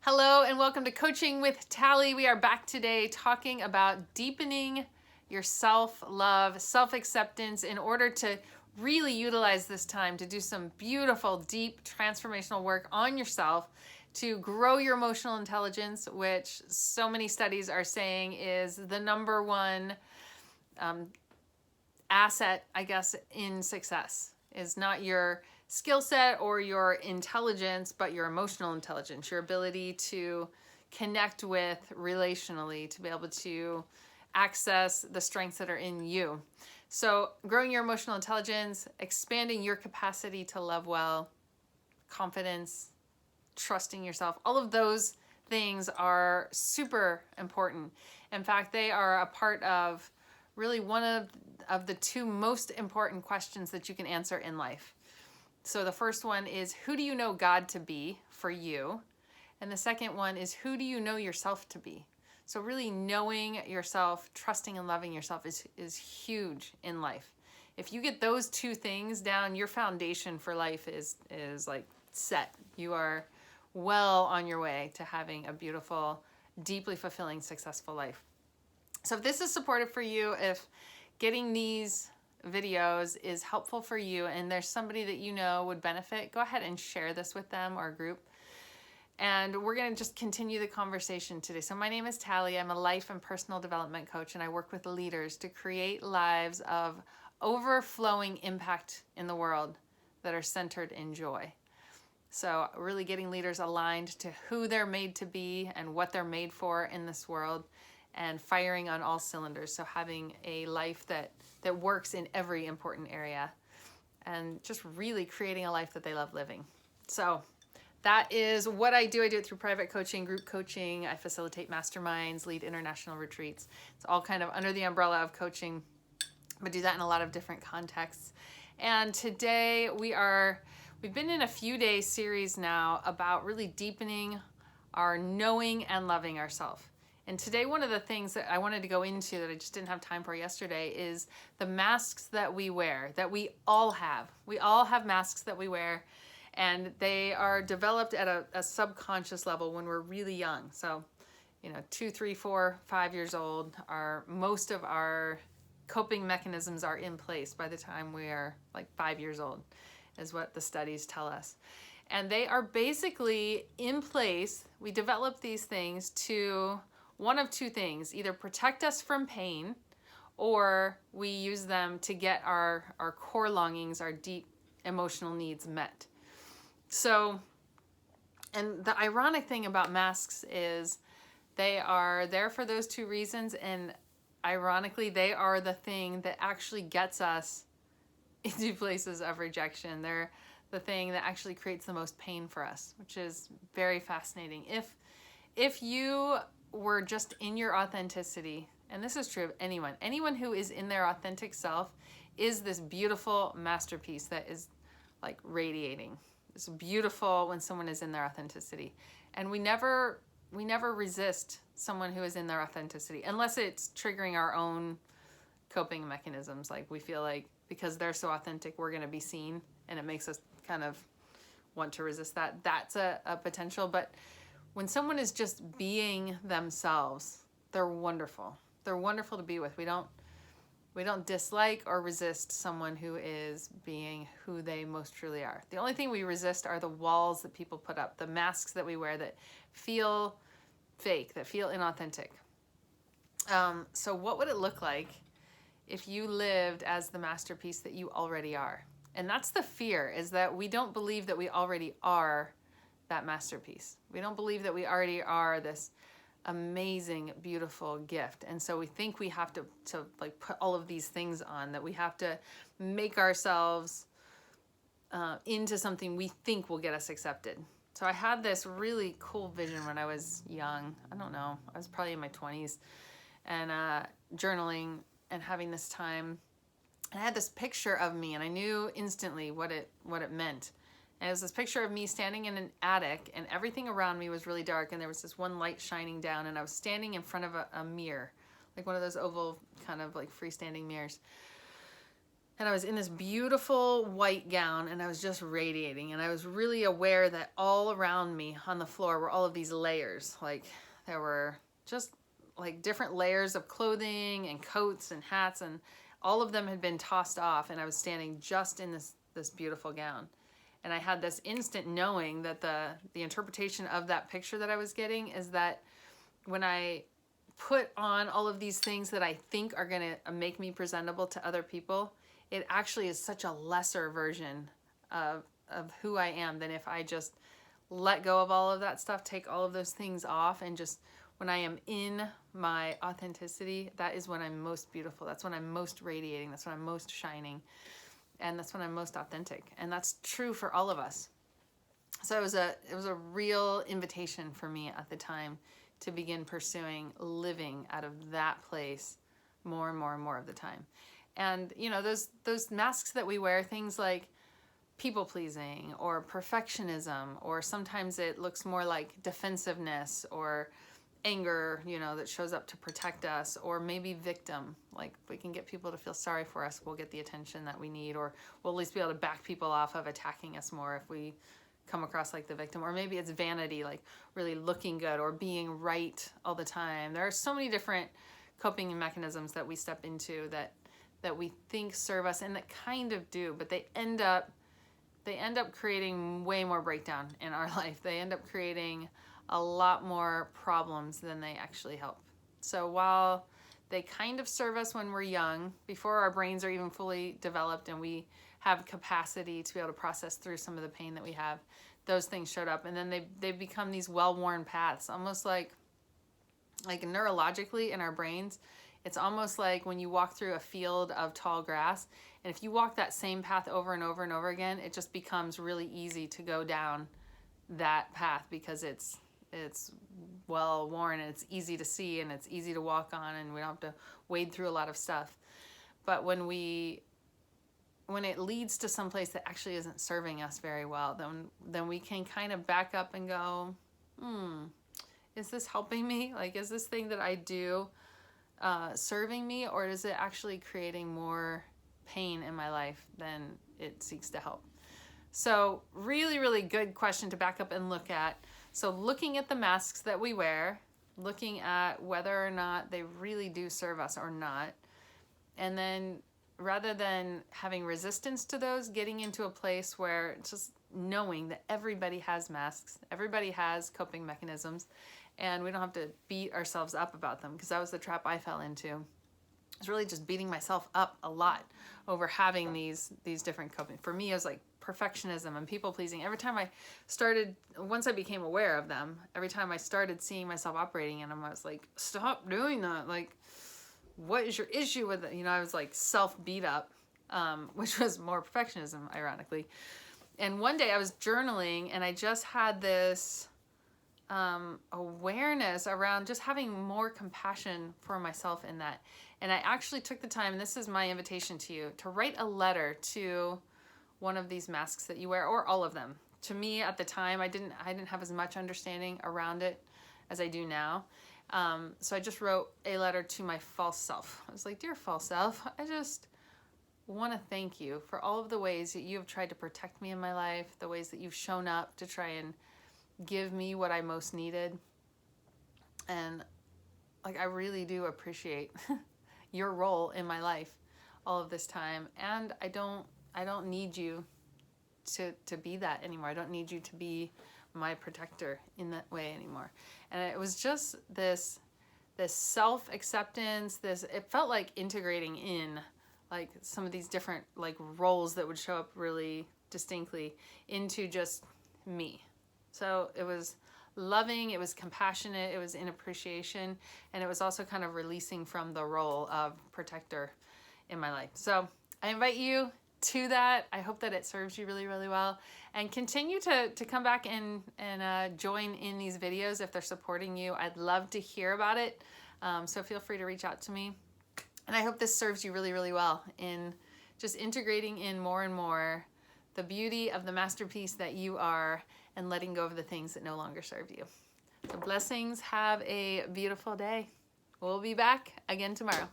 Hello and welcome to Coaching with Tally. We are back today talking about deepening your self-love, self-acceptance in order to really utilize this time to do some beautiful, deep, transformational work on yourself to grow your emotional intelligence, which so many studies are saying is the number one asset, I guess, in success. Is not your skill set or your intelligence, but your emotional intelligence, your ability to connect with relationally, to be able to access the strengths that are in you. So growing your emotional intelligence, expanding your capacity to love well, confidence, trusting yourself, all of those things are super important. In fact, they are a part of really one of the two most important questions that you can answer in life. So the first one is, who do you know God to be for you? And the second one is, who do you know yourself to be? So really knowing yourself, trusting and loving yourself is huge in life. If you get those two things down, your foundation for life is like set. You are well on your way to having a beautiful, deeply fulfilling, successful life. So if this is supportive for you, if getting these videos is helpful for you and there's somebody that you know would benefit, go ahead and share this with them or group. And we're going to just continue the conversation today. So my name is Tally. I'm a life and personal development coach, and I work with leaders to create lives of overflowing impact in the world that are centered in joy. So really getting leaders aligned to who they're made to be and what they're made for in this world, and firing on all cylinders. So having a life that works in every important area, and just really creating a life that they love living. So that is what I do. I do it through private coaching, group coaching. I facilitate masterminds, lead international retreats. It's all kind of under the umbrella of coaching, but do that in a lot of different contexts. And today we've been in a few day series now about really deepening our knowing and loving ourselves. And today, one of the things that I wanted to go into that I just didn't have time for yesterday is the masks that we wear, that we all have. We all have masks that we wear, and they are developed at a subconscious level when we're really young. So, 2, 3, 4, 5 years old, most of our coping mechanisms are in place by the time we are like 5 years old, is what the studies tell us. And they are basically in place. We develop these things to one of two things: either protect us from pain, or we use them to get our core longings, our deep emotional needs met. So, and the ironic thing about masks is they are there for those two reasons, and ironically, they are the thing that actually gets us into places of rejection. They're the thing that actually creates the most pain for us, which is very fascinating. If you were just in your authenticity, and this is true of anyone who is in their authentic self is this beautiful masterpiece that is like radiating. It's beautiful when someone is in their authenticity, and we never resist someone who is in their authenticity unless it's triggering our own coping mechanisms. Like we feel like because they're so authentic, we're going to be seen, and it makes us kind of want to resist that. That's a potential. But when someone is just being themselves, they're wonderful. They're wonderful to be with. We don't dislike or resist someone who is being who they most truly are. The only thing we resist are the walls that people put up, the masks that we wear that feel fake, that feel inauthentic. So what would it look like if you lived as the masterpiece that you already are? And that's the fear, is that we don't believe that we already are that masterpiece. We don't believe that we already are this amazing, beautiful gift. And so we think we have to like put all of these things on, that we have to make ourselves into something we think will get us accepted. So I had this really cool vision when I was young. I don't know, I was probably in my 20s, and journaling and having this time. And I had this picture of me, and I knew instantly what it meant. And it was this picture of me standing in an attic, and everything around me was really dark, and there was this one light shining down, and I was standing in front of a mirror, like one of those oval kind of like freestanding mirrors. And I was in this beautiful white gown and I was just radiating, and I was really aware that all around me on the floor were all of these layers. Like there were just like different layers of clothing and coats and hats, and all of them had been tossed off, and I was standing just in this beautiful gown. And I had this instant knowing that the interpretation of that picture that I was getting is that when I put on all of these things that I think are going to make me presentable to other people, it actually is such a lesser version of who I am than if I just let go of all of that stuff, take all of those things off, and just when I am in my authenticity, that is when I'm most beautiful. That's when I'm most radiating. That's when I'm most shining. And that's when I'm most authentic. And that's true for all of us. So it was a real invitation for me at the time to begin pursuing living out of that place more and more and more of the time. And you know, those masks that we wear, things like people pleasing or perfectionism, or sometimes it looks more like defensiveness or anger, you know, that shows up to protect us, or maybe victim. Like if we can get people to feel sorry for us, we'll get the attention that we need, or we'll at least be able to back people off of attacking us more if we come across like the victim. Or maybe it's vanity, like really looking good or being right all the time. There are so many different coping mechanisms that we step into that we think serve us, and that kind of do, but they end up creating way more breakdown in our life. They end up creating a lot more problems than they actually help. So while they kind of serve us when we're young, before our brains are even fully developed and we have capacity to be able to process through some of the pain that we have, those things showed up, and then they become these well-worn paths, almost like neurologically in our brains. It's almost like when you walk through a field of tall grass, and if you walk that same path over and over and over again, it just becomes really easy to go down that path because it's well worn and it's easy to see and it's easy to walk on, and we don't have to wade through a lot of stuff. But when it leads to some place that actually isn't serving us very well, then we can kind of back up and go, is this helping me? Like, is this thing that I do serving me, or is it actually creating more pain in my life than it seeks to help? So really, really good question to back up and look at. So looking at the masks that we wear, looking at whether or not they really do serve us or not, and then rather than having resistance to those, getting into a place where it's just knowing that everybody has masks, everybody has coping mechanisms, and we don't have to beat ourselves up about them, because that was the trap I fell into. I was really just beating myself up a lot over having these different coping. For me, it was like perfectionism and people pleasing. Every time I started, once I became aware of them, every time I started seeing myself operating in them, I was like, stop doing that. Like, what is your issue with it? You know, I was like self beat up, which was more perfectionism, ironically. And one day I was journaling, and I just had this awareness around just having more compassion for myself in that. And I actually took the time, and this is my invitation to you, to write a letter to one of these masks that you wear, or all of them. To me at the time, I didn't have as much understanding around it as I do now. So I just wrote a letter to my false self. I was like, dear false self, I just want to thank you for all of the ways that you have tried to protect me in my life, the ways that you've shown up to try and give me what I most needed. And like, I really do appreciate your role in my life all of this time. And I don't need you to be that anymore. I don't need you to be my protector in that way anymore. And it was just this self-acceptance, it felt like integrating in like some of these different like roles that would show up really distinctly into just me. So it was loving, it was compassionate, it was in appreciation, and it was also kind of releasing from the role of protector in my life. So I invite you to that. I hope that it serves you really, really well, and continue to come back and join in these videos if they're supporting you. I'd love to hear about it. So feel free to reach out to me. And I hope this serves you really, really well in just integrating in more and more the beauty of the masterpiece that you are, and letting go of the things that no longer serve you. So blessings. Have a beautiful day. We'll be back again tomorrow.